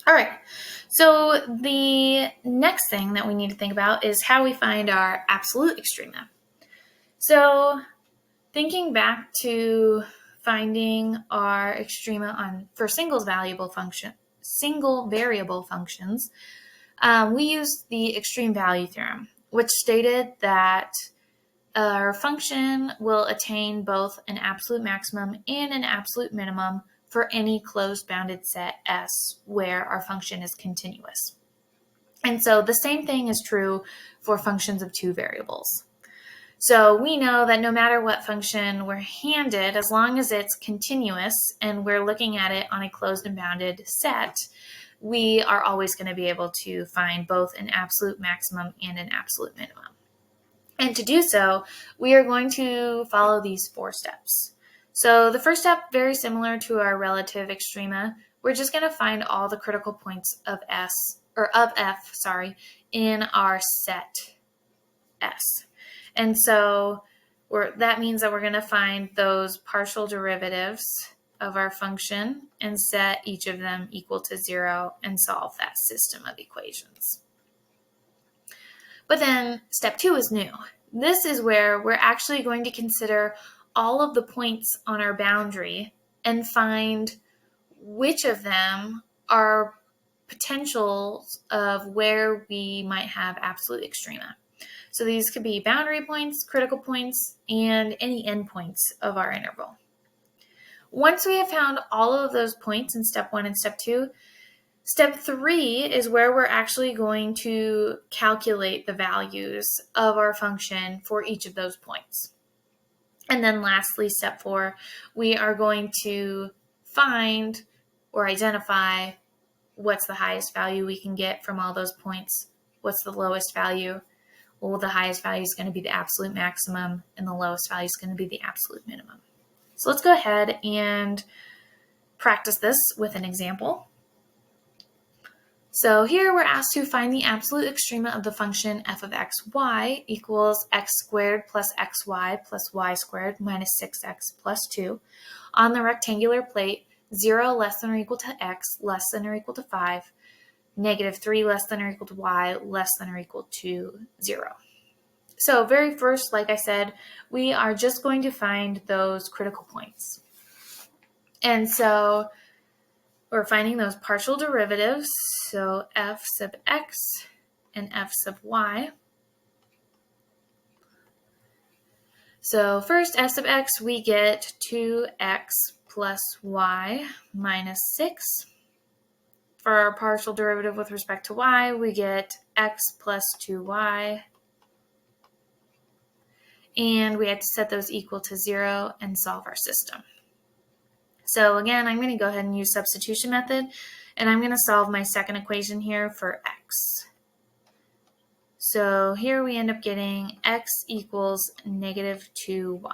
All right, so the next thing that we need to think about is how we find our absolute extrema. So thinking back to finding our extrema for single variable functions, we used the extreme value theorem, which stated that our function will attain both an absolute maximum and an absolute minimum for any closed bounded set S where our function is continuous. And so the same thing is true for functions of two variables. So we know that no matter what function we're handed, as long as it's continuous and we're looking at it on a closed and bounded set, we are always going to be able to find both an absolute maximum and an absolute minimum. And to do so, we are going to follow these 4 steps. So the first step, very similar to our relative extrema, we're just going to find all the critical points of f in our set S. And so that means that we're going to find those partial derivatives of our function and set each of them equal to 0 and solve that system of equations. But then step 2 is new. This is where we're actually going to consider all of the points on our boundary and find which of them are potentials of where we might have absolute extrema. So these could be boundary points, critical points, and any endpoints of our interval. Once we have found all of those points in step 1 and step 2, step 3 is where we're actually going to calculate the values of our function for each of those points. And then lastly, step 4, we are going to find or identify what's the highest value we can get from all those points, what's the lowest value. Well, the highest value is going to be the absolute maximum, and the lowest value is going to be the absolute minimum. So let's go ahead and practice this with an example. So here we're asked to find the absolute extrema of the function f of xy equals x squared plus xy plus y squared minus 6x plus 2 on the rectangular plate 0 less than or equal to x less than or equal to 5, negative 3 less than or equal to y less than or equal to 0. So very first, like I said, we are just going to find those critical points. And so we're finding those partial derivatives, so f sub x and f sub y. So first, f sub x, we get 2x plus y minus 6. For our partial derivative with respect to y, we get x plus 2y. And we have to set those equal to 0 and solve our system. So again, I'm going to go ahead and use substitution method, and I'm going to solve my second equation here for x. So here we end up getting x equals negative 2y.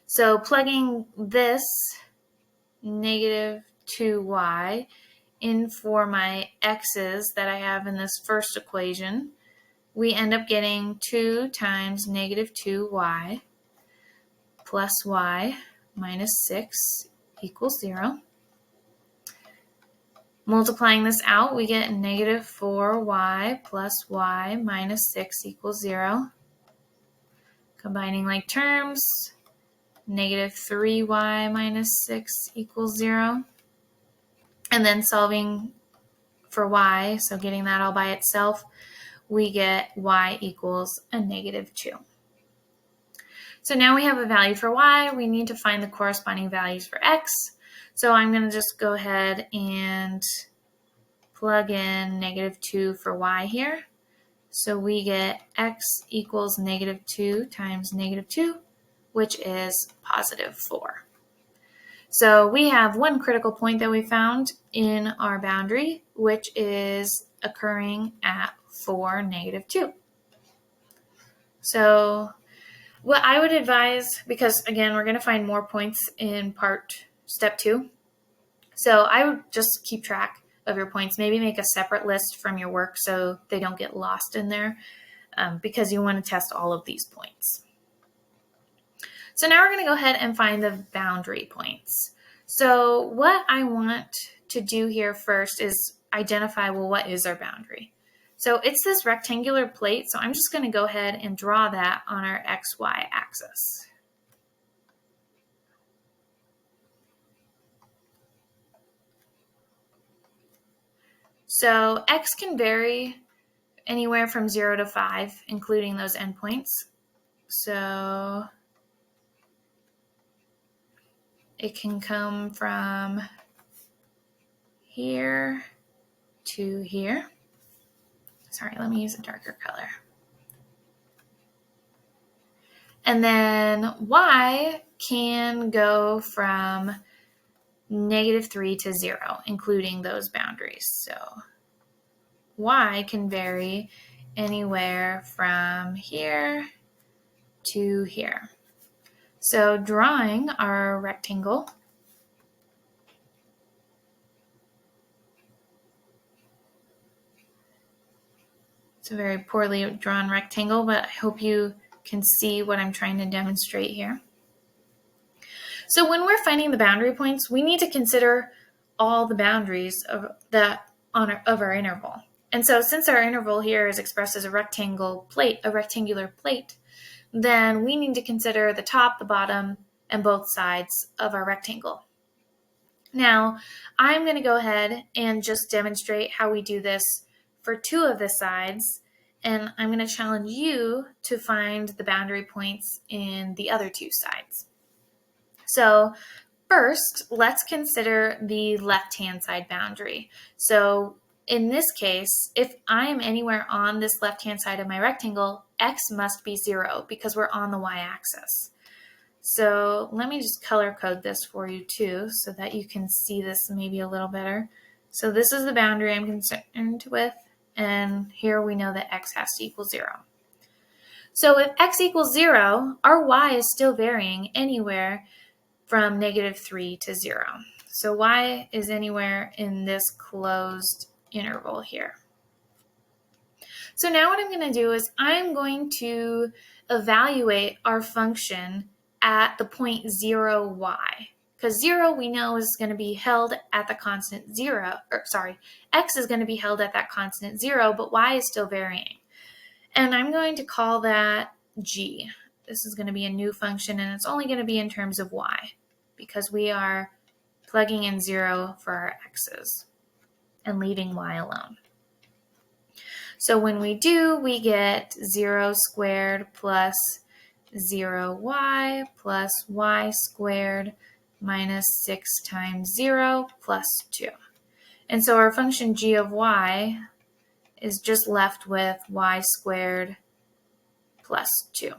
So plugging this negative 2y in for my x's that I have in this first equation, we end up getting 2 times negative 2y plus y minus 6 equals 0. Multiplying this out, we get negative 4y plus y minus 6 equals 0. Combining like terms, negative 3y minus 6 equals 0. And then solving for y, so getting that all by itself, we get y equals a negative 2. So now we have a value for y. We need to find the corresponding values for x. So I'm going to just go ahead and plug in negative 2 for y here. So we get x equals negative 2 times negative 2, which is positive 4. So we have one critical point that we found in our boundary, which is occurring at 4, negative 2. So what I would advise, because again, we're going to find more points in step 2. So I would just keep track of your points. Maybe make a separate list from your work so they don't get lost in there, because you want to test all of these points. So now we're going to go ahead and find the boundary points. So what I want to do here first is identify, well, what is our boundary? So it's this rectangular plate, so I'm just going to go ahead and draw that on our XY axis. So X can vary anywhere from 0 to 5, including those endpoints. So it can come from here to here. Sorry, let me use a darker color. And then Y can go from -3 to 0, including those boundaries. So Y can vary anywhere from here to here. So drawing our rectangle, it's a very poorly drawn rectangle, but I hope you can see what I'm trying to demonstrate here. So when we're finding the boundary points, we need to consider all the boundaries of our interval. And so since our interval here is expressed as a rectangular plate, then we need to consider the top, the bottom, and both sides of our rectangle. Now, I'm going to go ahead and just demonstrate how we do this for 2 of the sides, and I'm going to challenge you to find the boundary points in the other 2 sides. So first, let's consider the left-hand side boundary. So in this case, if I'm anywhere on this left-hand side of my rectangle, X must be 0 because we're on the Y-axis. So let me just color code this for you too so that you can see this maybe a little better. So this is the boundary I'm concerned with, and here we know that X has to equal 0. So if X equals 0, our Y is still varying anywhere from -3 to 0. So Y is anywhere in this closed interval here. So now what I'm going to do is I'm going to evaluate our function at the point 0y, because 0 we know is going to be held at the constant 0, X is going to be held at that constant 0, but Y is still varying. And I'm going to call that G. This is going to be a new function, and it's only going to be in terms of Y, because we are plugging in 0 for our X's and leaving Y alone. So when we do, we get 0 squared plus 0y plus y squared minus 6 times 0 plus 2. And so our function g of y is just left with y squared plus 2.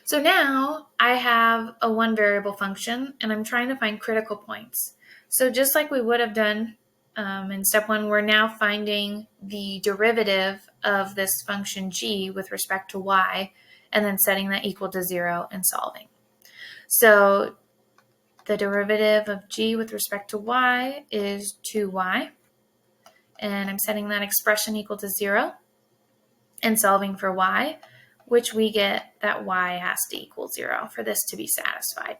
So now I have a one variable function and I'm trying to find critical points. So just like we would have done in step 1, we're now finding the derivative of this function g with respect to y and then setting that equal to 0 and solving. So the derivative of g with respect to y is 2y, and I'm setting that expression equal to 0 and solving for y, which we get that y has to equal 0 for this to be satisfied.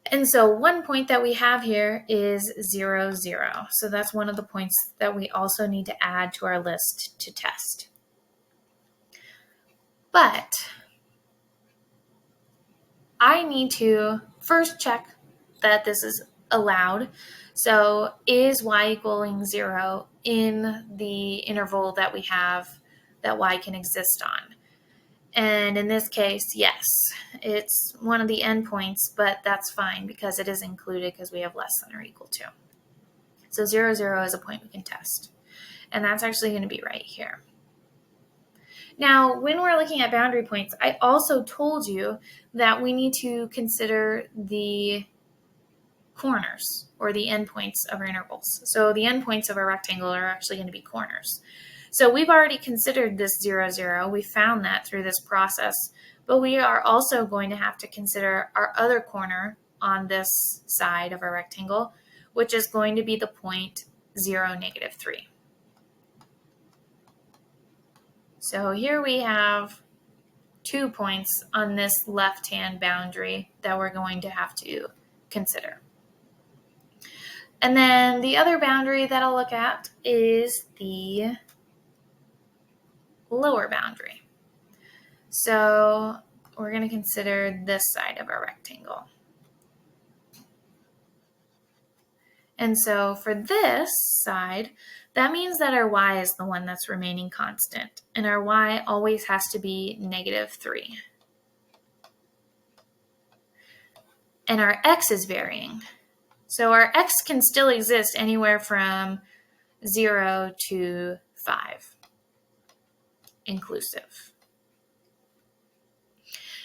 And so one point that we have here is 0, 0. So that's one of the points that we also need to add to our list to test. But I need to first check that this is allowed. So is y equaling 0 in the interval that we have that y can exist on? And in this case, yes, it's one of the endpoints, but that's fine because it is included because we have less than or equal to. So 0, 0 is a point we can test. And that's actually going to be right here. Now, when we're looking at boundary points, I also told you that we need to consider the corners or the endpoints of our intervals. So the endpoints of a rectangle are actually going to be corners. So we've already considered this 0, 0. We found that through this process, but we are also going to have to consider our other corner on this side of our rectangle, which is going to be the point 0, -3. So here we have 2 points on this left-hand boundary that we're going to have to consider. And then the other boundary that I'll look at is the lower boundary. So we're going to consider this side of our rectangle. And so for this side, that means that our y is the one that's remaining constant, and our y always has to be -3. And our x is varying. So our x can still exist anywhere from 0 to 5, inclusive.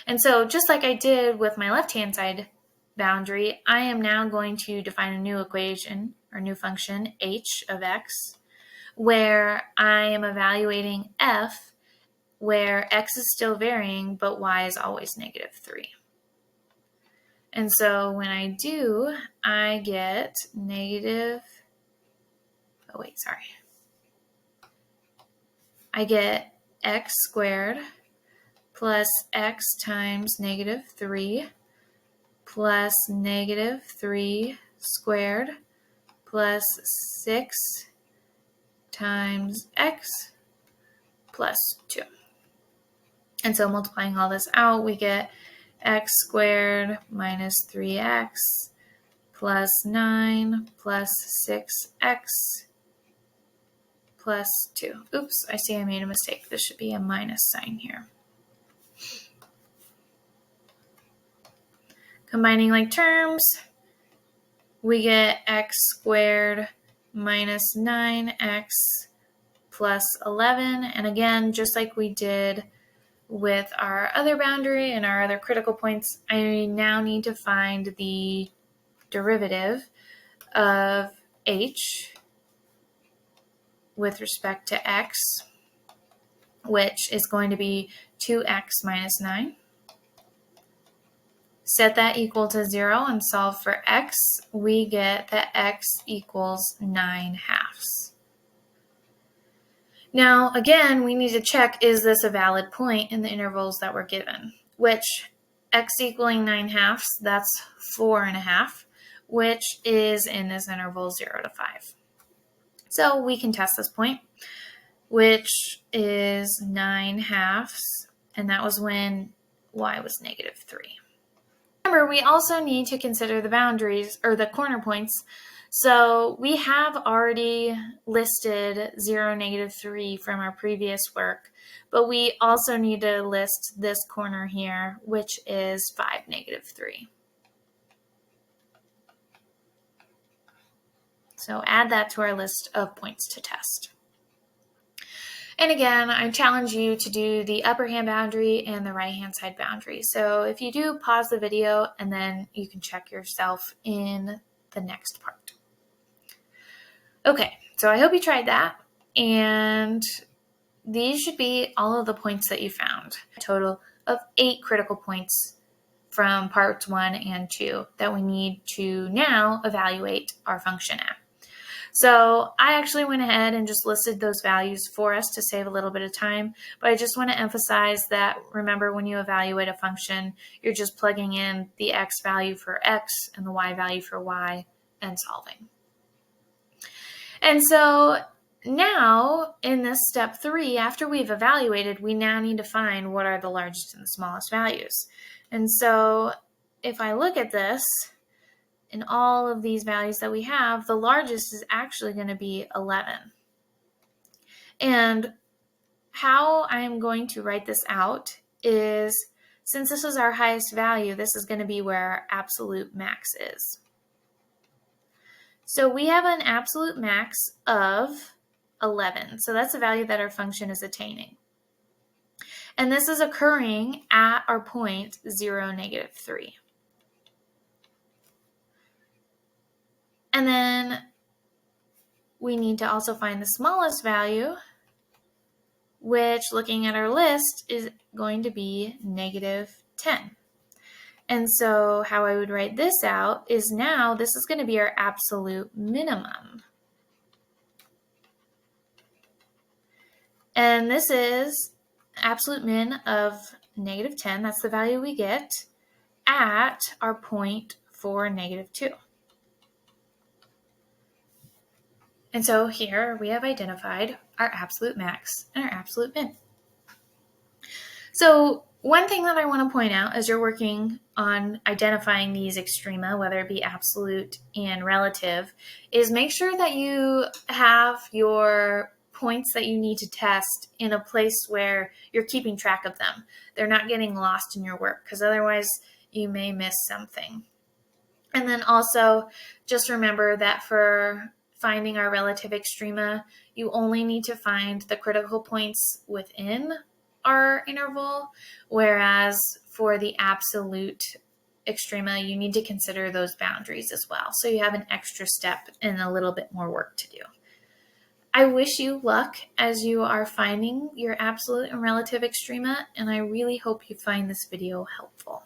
And so just like I did with my left-hand side boundary, I am now going to define a new equation or new function, h of x, where I am evaluating f, where x is still varying, but y is always -3. And so when I do, I get I get x squared plus x times -3 plus -3 squared plus 6 times x plus 2. And so multiplying all this out, we get x squared minus 3x plus 9 plus 6x plus 2. Oops, I see I made a mistake. This should be a minus sign here. Combining like terms, we get x squared minus 9x plus 11. And again, just like we did with our other boundary and our other critical points, I now need to find the derivative of h with respect to x, which is going to be 2x minus 9. Set that equal to 0 and solve for x. We get that x equals 9/2. Now, again, we need to check, is this a valid point in the intervals that we're given? Which, x equaling 9/2, that's 4.5, which is in this interval 0 to 5. So we can test this point, which is 9/2, and that was when y was -3. Remember, we also need to consider the boundaries, or the corner points. So we have already listed 0, -3 from our previous work, but we also need to list this corner here, which is 5, -3. So add that to our list of points to test. And again, I challenge you to do the upper hand boundary and the right hand side boundary. So if you do, pause the video and then you can check yourself in the next part. Okay, so I hope you tried that, and these should be all of the points that you found. A total of 8 critical points from parts 1 and 2 that we need to now evaluate our function at. So I actually went ahead and just listed those values for us to save a little bit of time, but I just want to emphasize that, remember, when you evaluate a function, you're just plugging in the x value for x and the y value for y and solving. And so now in this step 3, after we've evaluated, we now need to find what are the largest and the smallest values. And so if I look at this, in all of these values that we have, the largest is actually going to be 11. And how I'm going to write this out is, since this is our highest value, this is going to be where our absolute max is. So we have an absolute max of 11. So that's the value that our function is attaining. And this is occurring at our point 0, -3. And then we need to also find the smallest value, which, looking at our list, is going to be -10. And so how I would write this out is, now this is going to be our absolute minimum. And this is absolute min of -10. That's the value we get at our point for -2. And so here we have identified our absolute max and our absolute min. So one thing that I want to point out as you're working on identifying these extrema, whether it be absolute and relative, is make sure that you have your points that you need to test in a place where you're keeping track of them. They're not getting lost in your work, because otherwise you may miss something. And then also just remember that for finding our relative extrema, you only need to find the critical points within our interval, whereas for the absolute extrema, you need to consider those boundaries as well. So you have an extra step and a little bit more work to do. I wish you luck as you are finding your absolute and relative extrema, and I really hope you find this video helpful.